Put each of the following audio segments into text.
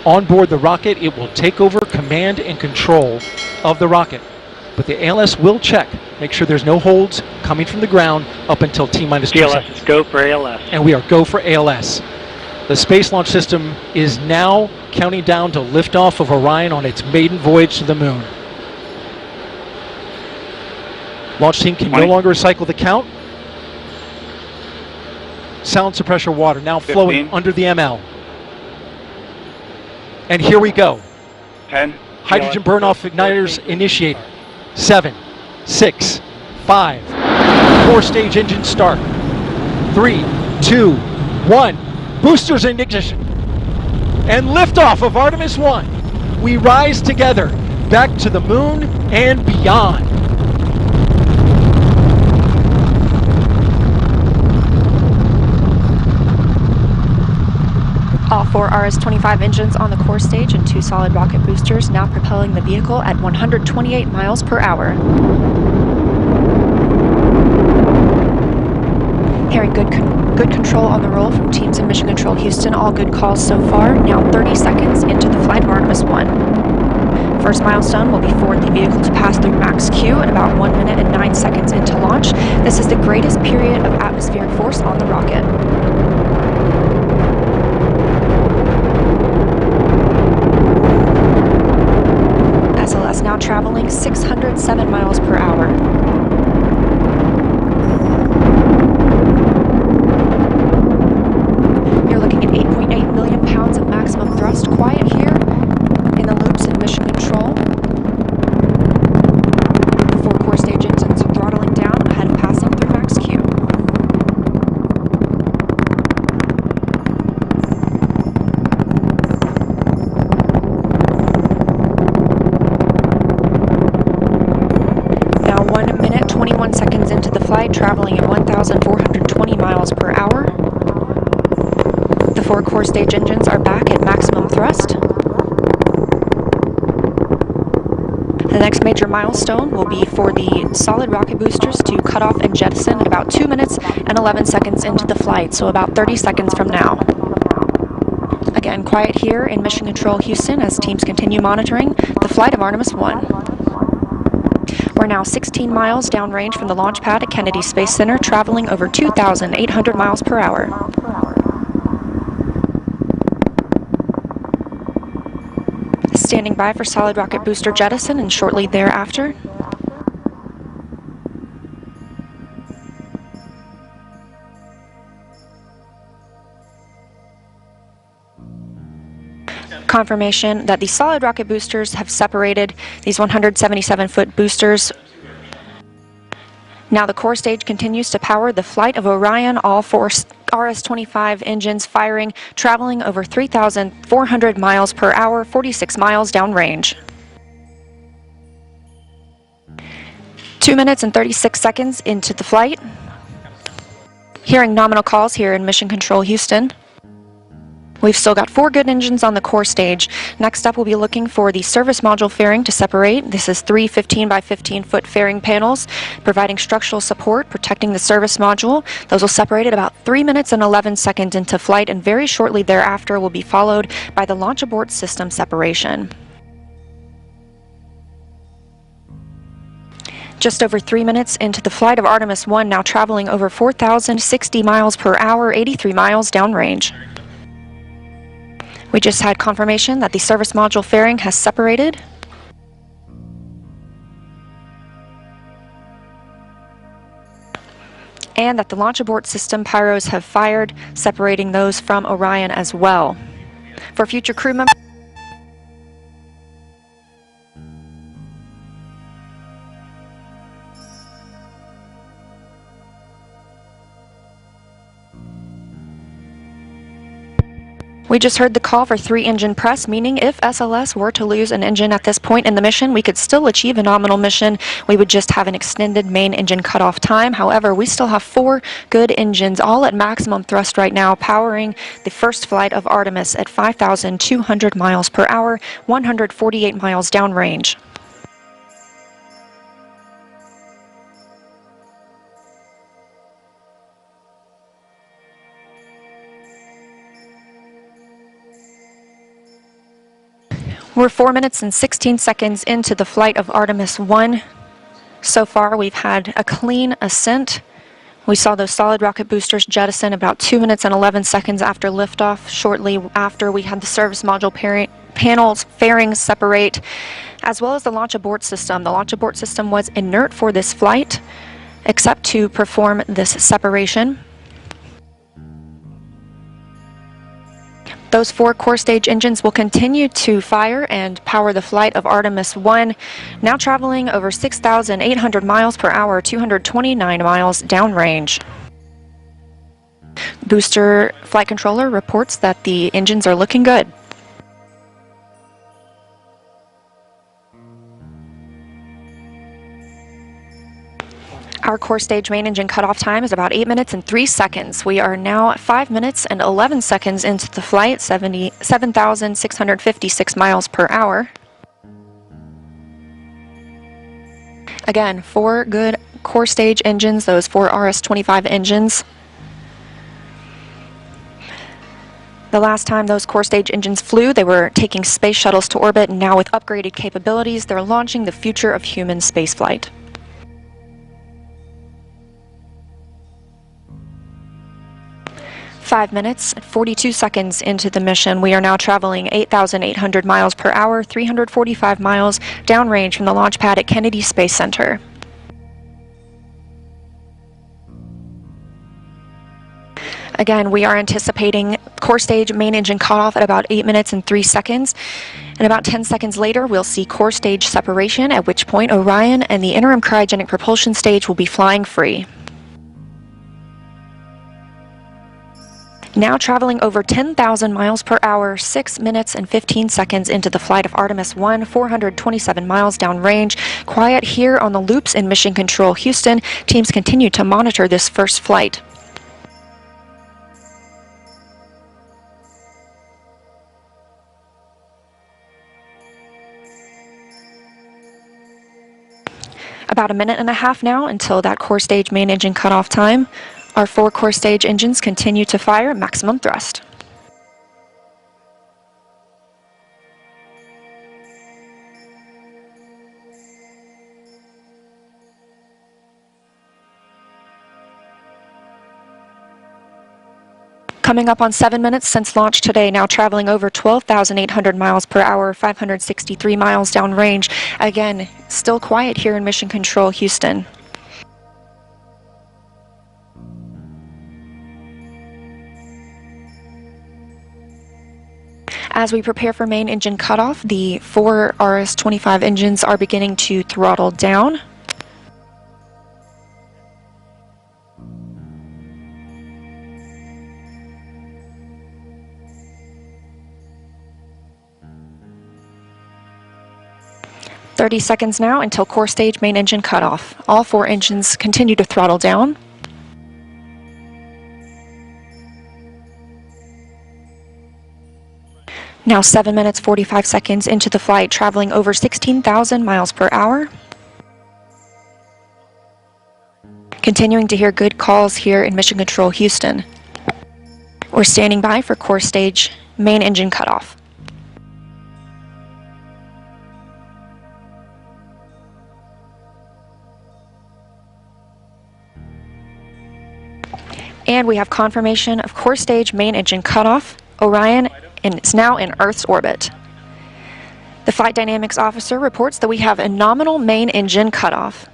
On board the rocket, it will take over command and control of the rocket. But the ALS will check, make sure there's no holds coming from the ground up until T-minus 2 seconds. ALS, go for ALS. And we are go for ALS. The Space Launch System is now counting down to liftoff of Orion on its maiden voyage to the moon. Launch team can no longer recycle the count. Sound suppressor water now 15. flowing under the ML. And here we go. 10. Hydrogen burn-off igniters initiate. 7, 6, 5. Core stage engine start. 3, 2, 1. Boosters in ignition. And liftoff of Artemis 1. We rise together back to the moon and beyond. All 4 RS-25 engines on the core stage and 2 solid rocket boosters now propelling the vehicle at 128 miles per hour. Hearing good control on the roll from teams in Mission Control Houston. All good calls so far. Now 30 seconds into the flight of Artemis 1. First milestone will be for the vehicle to pass through max Q at about 1 minute and 9 seconds into launch. This is the greatest period of atmospheric force on the rocket. SLS now traveling 607 miles per hour. You're looking at 8.8 million pounds of maximum thrust. Quiet here in the loops in Mission Control. The 4 core stage engines are throttling down ahead of passing through max Q. Now 1 minute, 21 seconds into the flight, traveling at 1,420 miles per hour. The 4 core stage engines are back at maximum thrust. The next major milestone will be for the solid rocket boosters to cut off and jettison at about 2 minutes and 11 seconds into the flight, so about 30 seconds from now. Again, quiet here in Mission Control Houston as teams continue monitoring the flight of Artemis 1. We're now 16 miles downrange from the launch pad at Kennedy Space Center, traveling over 2,800 miles per hour. Standing by for solid rocket booster jettison and shortly thereafter. Confirmation that the solid rocket boosters have separated these 177-foot boosters. Now the core stage continues to power the flight of Orion, all 4 RS-25 engines firing, traveling over 3,400 miles per hour, 46 miles downrange. 2 minutes and 36 seconds into the flight. Hearing nominal calls here in Mission Control Houston. We've still got 4 good engines on the core stage. Next up, we'll be looking for the service module fairing to separate. This is 3 15 by 15 foot fairing panels, providing structural support, protecting the service module. Those will separate at about 3 minutes and 11 seconds into flight, and very shortly thereafter will be followed by the launch abort system separation. Just over 3 minutes into the flight of Artemis 1, now traveling over 4,060 miles per hour, 83 miles downrange. We just had confirmation that the service module fairing has separated. And that the launch abort system pyros have fired, separating those from Orion as well. For future crew members, we just heard the call for 3 engine press, meaning if SLS were to lose an engine at this point in the mission, we could still achieve a nominal mission. We would just have an extended main engine cutoff time. However, we still have 4 good engines, all at maximum thrust right now, powering the first flight of Artemis at 5,200 miles per hour, 148 miles downrange. We're 4 minutes and 16 seconds into the flight of Artemis 1. So far, we've had a clean ascent. We saw those solid rocket boosters jettison about 2 minutes and 11 seconds after liftoff. Shortly after, we had the service module panels, fairings separate, as well as the launch abort system. The launch abort system was inert for this flight, except to perform this separation. Those 4 core stage engines will continue to fire and power the flight of Artemis 1, now traveling over 6,800 miles per hour, 229 miles downrange. Booster flight controller reports that the engines are looking good. Our core stage main engine cutoff time is about 8 minutes and 3 seconds. We are now 5 minutes and 11 seconds into the flight, 7,656 miles per hour. Again, 4 good core stage engines, those 4 RS-25 engines. The last time those core stage engines flew, they were taking space shuttles to orbit, and now with upgraded capabilities, they're launching the future of human spaceflight. 5 minutes and 42 seconds into the mission. We are now traveling 8,800 miles per hour, 345 miles downrange from the launch pad at Kennedy Space Center. Again, we are anticipating core stage main engine cutoff at about 8 minutes and 3 seconds. And about 10 seconds later, we'll see core stage separation, at which point Orion and the interim cryogenic propulsion stage will be flying free. Now traveling over 10,000 miles per hour, 6 minutes and 15 seconds into the flight of Artemis 1, 427 miles downrange. Quiet here on the loops in Mission Control Houston. Teams continue to monitor this first flight. About a minute and a half now until that core stage main engine cutoff time. Our 4 core stage engines continue to fire at maximum thrust. Coming up on 7 minutes since launch today, now traveling over 12,800 miles per hour, 563 miles downrange. Again, still quiet here in Mission Control Houston. As we prepare for main engine cutoff, the 4 RS-25 engines are beginning to throttle down. "30 seconds now until core stage main engine cutoff. All 4 engines continue to throttle down. Now 7 minutes 45 seconds into the flight, traveling over 16,000 miles per hour. Continuing to hear good calls here in Mission Control Houston. We're standing by for core stage main engine cutoff. And we have confirmation of core stage main engine cutoff. Orion and it's now in Earth's orbit. The Flight Dynamics Officer reports that we have a nominal main engine cutoff.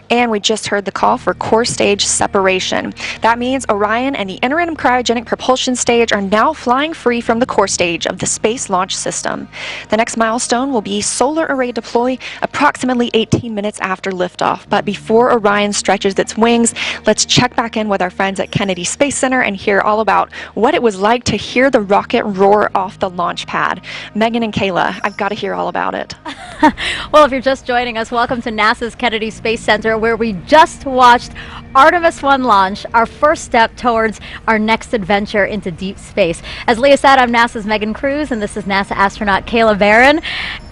And we just heard the call for core stage separation. That means Orion and the interim cryogenic propulsion stage are now flying free from the core stage of the Space Launch System. The next milestone will be solar array deploy approximately 18 minutes after liftoff. But before Orion stretches its wings, let's check back in with our friends at Kennedy Space Center and hear all about what it was like to hear the rocket roar off the launch pad. Megan and Kayla, I've got to hear all about it. Well, if you're just joining us, welcome to NASA's Kennedy Space Center, where we just watched Artemis 1 launch, our first step towards our next adventure into deep space. As Leah said, I'm NASA's Megan Cruz, and this is NASA astronaut Kayla Barron.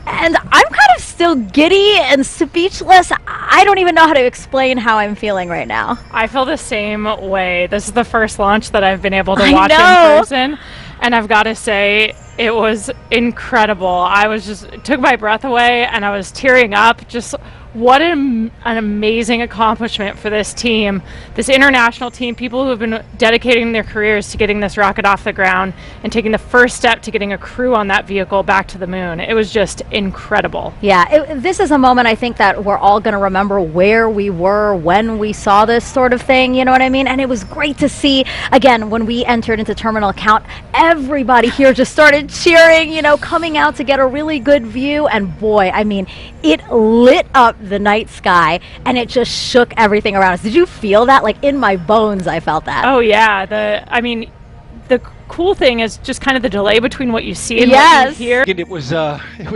And I'm kind of still giddy and speechless. I don't even know how to explain how I'm feeling right now. I feel the same way. This is the first launch that I've been able to watch in person. And I've got to say, It was incredible. I was just, it took my breath away and I was tearing up. Just what an amazing accomplishment for this team, this international team, people who have been dedicating their careers to getting this rocket off the ground and taking the first step to getting a crew on that vehicle back to the moon. It was just incredible. Yeah, this is a moment I think that we're all going to remember where we were when we saw this sort of thing, you know what I mean? And it was great to see, again, when we entered into terminal count, everybody here just started cheering, you know, coming out to get a really good view. And boy, I mean, it lit up the night sky and it just shook everything around us. Did you feel that? Like in my bones, I felt that. Oh yeah, the cool thing is just kind of the delay between what you see and Yes. what you hear. It was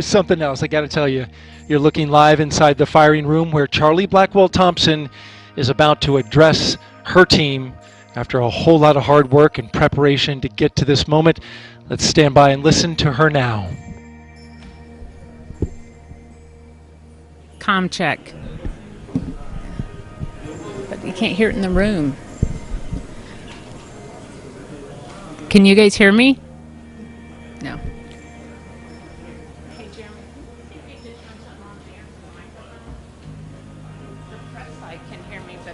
something else. I got to tell you, you're looking live inside the firing room where Charlie Blackwell Thompson is about to address her team after a whole lot of hard work and preparation to get to this moment. Let's stand by and listen to her now. Comm check. But you can't hear it in the room. Can you guys hear me? No. Hey, Jeremy, can you turn something on there for the microphone? The press side can hear me, but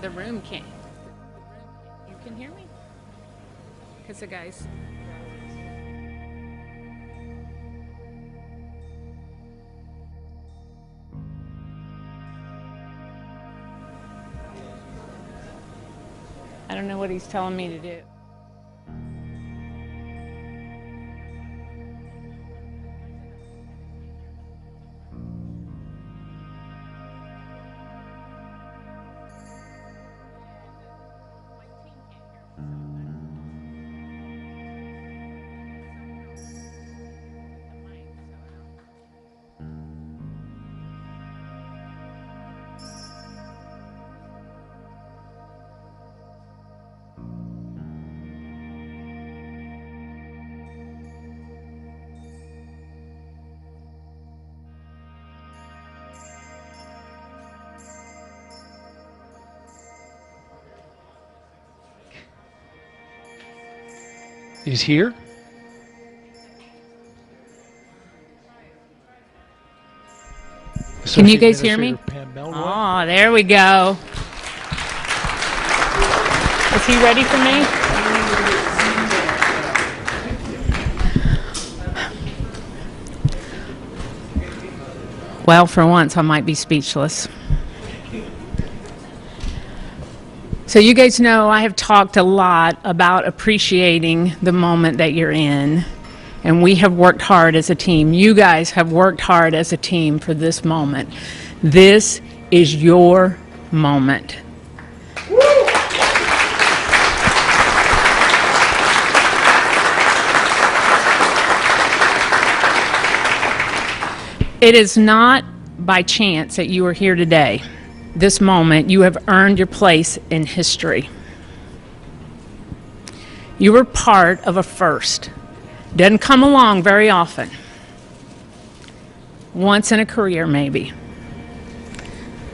the room can't. You can hear me? Because the guys... I don't know what he's telling me to do. He's here. Can you guys hear me? Pam Melroy. Oh, there we go. Is he ready for me? Well, for once, I might be speechless. So you guys know I have talked a lot about appreciating the moment that you're in. And we have worked hard as a team. You guys have worked hard as a team for this moment. This is your moment. It is not by chance that you are here today. This moment, you have earned your place in history. You were part of a first. Doesn't come along very often. Once in a career, maybe.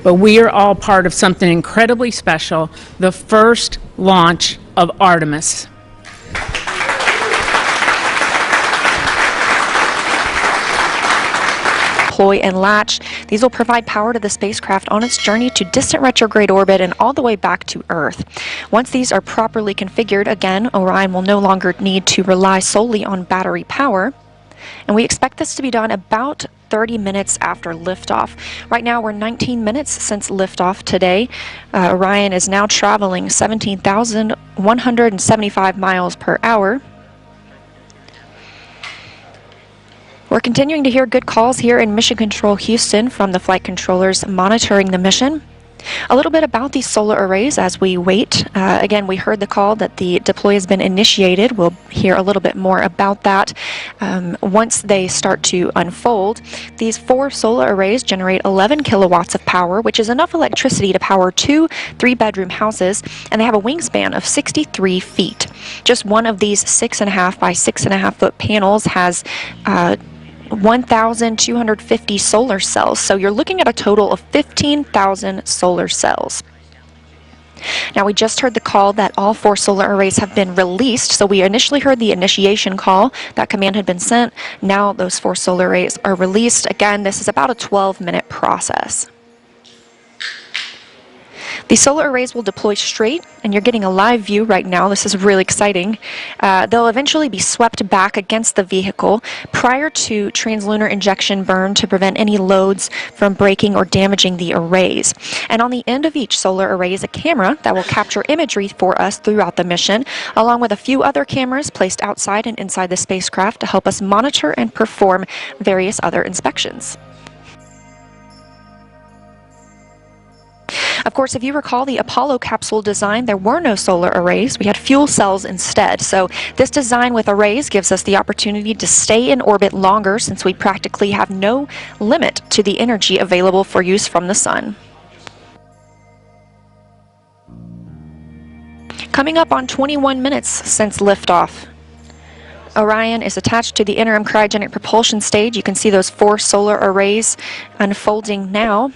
But we are all part of something incredibly special, the first launch of Artemis. Deploy and latch. These will provide power to the spacecraft on its journey to distant retrograde orbit and all the way back to Earth. Once these are properly configured, again, Orion will no longer need to rely solely on battery power. And we expect this to be done about 30 minutes after liftoff. Right now, we're 19 minutes since liftoff today. Orion is now traveling 17,175 miles per hour. We're continuing to hear good calls here in Mission Control Houston from the flight controllers monitoring the mission. A little bit about these solar arrays as we wait. Again, we heard the call that the deploy has been initiated. We'll hear a little bit more about that once they start to unfold. These 4 solar arrays generate 11 kilowatts of power, which is enough electricity to power 2 3-bedroom houses, and they have a wingspan of 63 feet. Just one of these 6.5 by 6.5 foot panels has 1,250 solar cells, so you're looking at a total of 15,000 solar cells. Now, we just heard the call that all 4 solar arrays have been released. So we initially heard the initiation call. That command had been sent. Now those 4 solar arrays are released. Again, this is about a 12-minute process. The solar arrays will deploy straight, and you're getting a live view right now. This is really exciting. They'll eventually be swept back against the vehicle prior to translunar injection burn to prevent any loads from breaking or damaging the arrays. And on the end of each solar array is a camera that will capture imagery for us throughout the mission, along with a few other cameras placed outside and inside the spacecraft to help us monitor and perform various other inspections. Of course, if you recall the Apollo capsule design, there were no solar arrays. We had fuel cells instead. So this design with arrays gives us the opportunity to stay in orbit longer since we practically have no limit to the energy available for use from the sun. Coming up on 21 minutes since liftoff. Orion is attached to the interim cryogenic propulsion stage. You can see those 4 solar arrays unfolding now.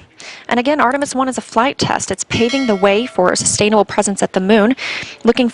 And again, Artemis 1 is a flight test. It's paving the way for a sustainable presence at the moon. Looking forward